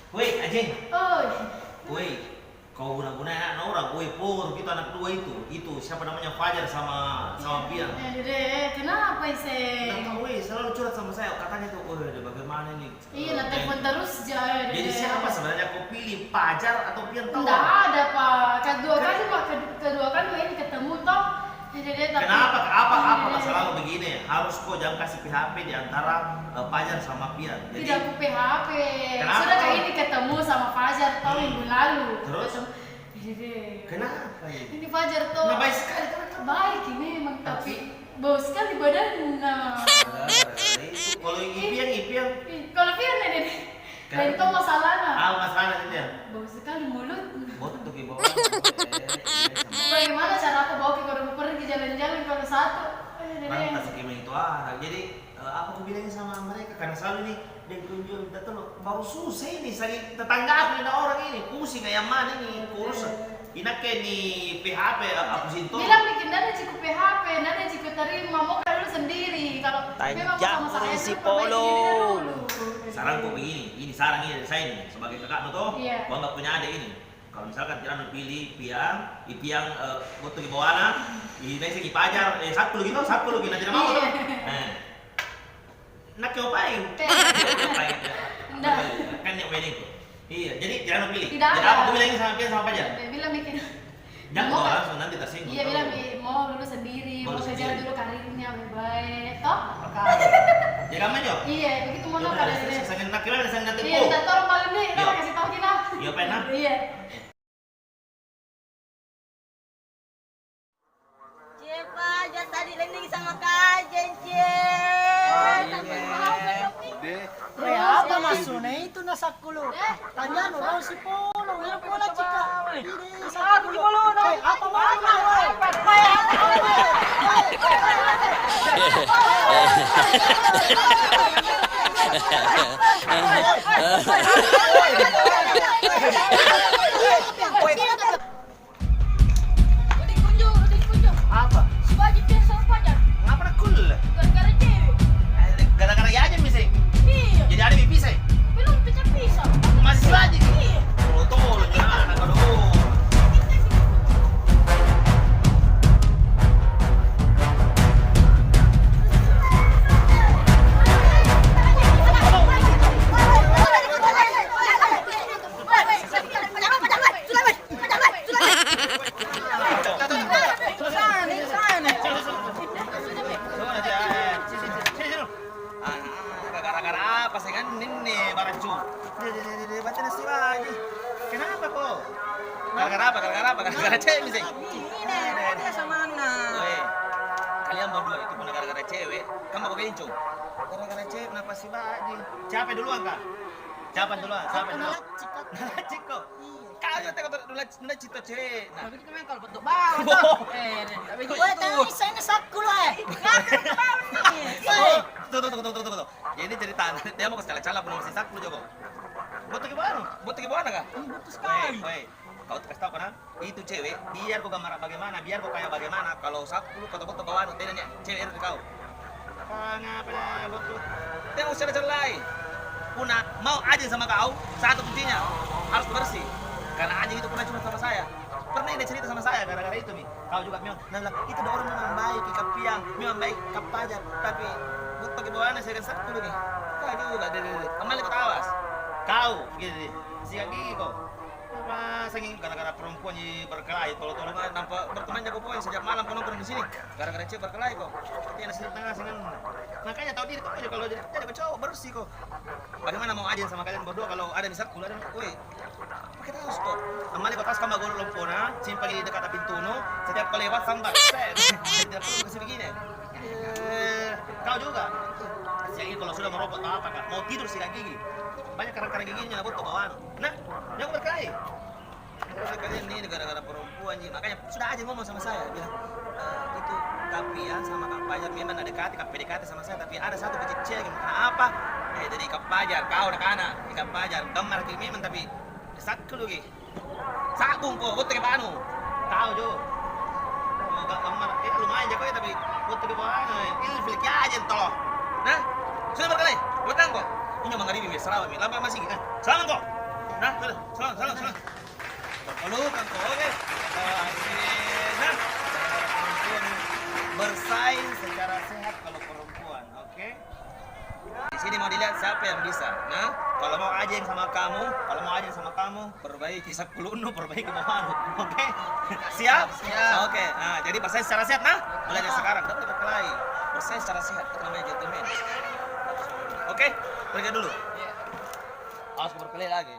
Woi, anjing. Oh, Woi, kau guna-guna anak orang. Woi, pur, itu anak dua itu siapa namanya Fajar sama Pian. Dede, kenapa ise? Nah, woi, selalu curhat sama saya. Katanya tuh, woi, bagaimana nih? Iya, nak telepon terus aja. Jadi siapa sebenarnya kau pilih, Fajar atau Pian tahu? Enggak ada, Pak. Kedua kali, Pak. Kedua kali ini ketemu toh. Dede, tapi Kenapa selalu begini? Harus kau jangan kasih PHP di antara Fajar sama Pian. Jadi, tidak aku PHP. Kenapa? Sudah kayak ini ketemu sama Fajar tahun minggu lalu. Terus? Dede. kenapa ini? Ini Fajar tuh. Nah, baik sekali kan? Baik ini memang tapi bau sekali badannya. Itu kalau Ipian. Kalau Pian Dede. Lain tuh masalahnya. Masalah ini ya. Bau sekali mulut. Botok di bawah. Bagaimana cara aku bawa ke kalau pergi jalan-jalan kalau satu? Lantas gimana itu jadi apa aku bilangnya sama mereka karena selalu nih dan kunjung minta tolong baru susah ini sari tetangga aku ini orang ini pusing kayak mana ini kurus inak kayak di PHP aku sinto Bilang bikin dana ciku PHP, dana ciku terima mau kalau dulu sendiri kalau memang sama saya si dulu Polo. saran kok begini ini saran ini dari saya ini sebagai kakak tuh Iya. gua nggak punya adik ini kalau misalkan tidak pilih Ipiang butuh di bawah ini sih Pajar satu gitu nanti tidak mau tuh nak cobain Enggak. kan yang main itu iya jadi jangan pilih Tidak jadi ada. apa aku bilangin sama Pian sama Pajar Bilang bikin jangan Mau kok kan? langsung nanti tersinggung Iya bilang mau dulu sendiri, Mau mau dulu kejar sendiri. dulu karirnya baik-baik, toh? ya kamu jo Iya, begitu mau nol ada karirnya. saya nak kira saya nanti Iya, minta tolong malam nih, Iya. kita kasih tahu kita. Iya, Pak, nah. Iya. Cepa, jangan tadi landing sama kajen, Apa maksudnya itu nasakulu? Tanya orang si Polo, yang pola cika. Ini sakulu. Apa mau? Udah kunjung. apa Si Wajib dia sama Fajar. ngapa nak cool Gara-gara cewek. gara-gara ya aja misal Iya. jadi ada mimpi saya Belum pisah-pisah. aku masih selagi Iya. tolong jangan aduh gara-gara apa sih kan ini baracu baca nasi lagi kenapa kok gara-gara cewek sih Weh, kalian berdua itu pun gara-gara cewek kamu kok bencong gara-gara cewek kenapa sih lagi siapa duluan kak siapa duluan Nalacik kok kau juga tengok dulu cita cewek nah Tapi memang kalau bentuk bau. tapi Gue tahu saya sakulu Tuh. Jadi cerita dia mau ke cala pun masih sakit Joko. Butuh gimana kah? Butuh sekali. Woi, kau kasih tahu kan? Itu cewek, biar kau gambar bagaimana, biar kau kayak bagaimana. Kalau sakit kota-kota bawaan, bedanya cewek itu kau. Ngapa betul? Dia mau cara lain. Puna mau aja sama kau, satu kuncinya harus bersih. Karena aja itu pernah cuma sama saya. Pernah dia cerita sama saya gara-gara itu nih. Kau juga memang, nah bilang itu ada orang memang baik, ikat piang, memang baik, kap Fajar, tapi butuh ke bawahnya saya kan sakit nih. Kau juga, kembali kau tawas. Kau, gitu, siang gigi kau. Apa senging gara-gara perempuan berkelahi, tolong nampak berteman jago poin sejak malam kau nongkrong di sini. Gara-gara cewek berkelahi kau. Dia nasi tengah sengan. Makanya tahu diri kau aja kalau jadi cowok bersih kau. Bagaimana mau aja sama kalian berdua kalau ada misal kuliah dan woi. Pakai tahu stop. Kembali kau tas kamar gol lompona, simpang di dekat pintu no. Setiap kau lewat sambat. Tidak perlu kasih begini. Kau juga. Siang ini kalau sudah merokok atau apa kak? Mau tidur sikat gigi. Banyak karang-karang giginya buat bawaan. Nah, jangan berkelahi. Kalian ini gara-gara perempuan makanya sudah aja ngomong sama saya bilang itu tapi ya sama Kak Fajar memang ada dekati Kak PDKT sama saya tapi ada satu kecil yang kenapa dari Kak Fajar kau udah kana Kak Fajar gambar kayak memang tapi sakit lu ge sagung kok buat ke banu tahu jo mau gambar lumayan jago ya tapi buat ke banu ini flik aja tolong nah sudah berkelahi buat kok ini mangaribi mi sarawami lama masih kan selamat kok Nah, salam. Berpelukan tuh, oke. Nah, perempuan bersaing secara sehat kalau perempuan, oke? Di sini mau dilihat siapa yang bisa. Nah, kalau mau ajeng sama kamu, perbaiki sakulunu, perbaiki mamanu, oke? Siap? Oke. Nah, jadi bersaing secara sehat, nah. Mulai dari sekarang, dapat berkelahi. Bersaing secara sehat, itu namanya gentleman. Oke, pergi dulu. Awas berkelahi lagi.